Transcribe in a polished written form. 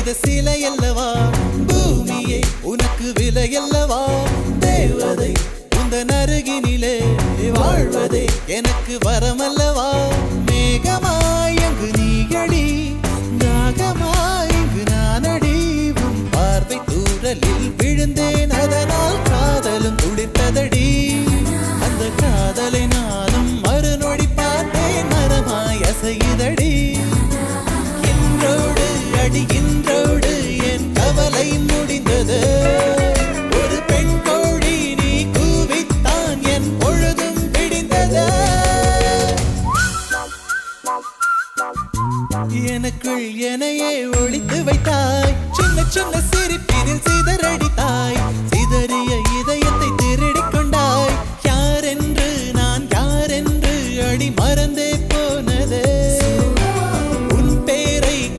செய்த சிலையல்லவா பூமியே உனக்கு விலையல்லவா தேவதை உந்தன் அருகினிலே வாழ்வதே எனக்கு வரமல்லவா மேகமாய் அங்கு நீயடி தாகமாய் இங்கு நானடி உன் பார்வை தூரலில் விழுந்தேன் அதனால் காதலும் துடித்ததடி அந்த காதலை நானும் மறுநொடி பார்த்தேன் மரமாய் அசையுதடி இன்றோடு அடி இன்றோடு என் கவலை முடிந்தது ஒரு பெண் கோழி நீ கூவித்தான் என் பொழுதும் விடிந்தது எனக்குள் எனையே ஒளித்து வைத்தாய் சின்ன சின்ன சிரிப்பினில் சிதறடித்தாய் சிதறிய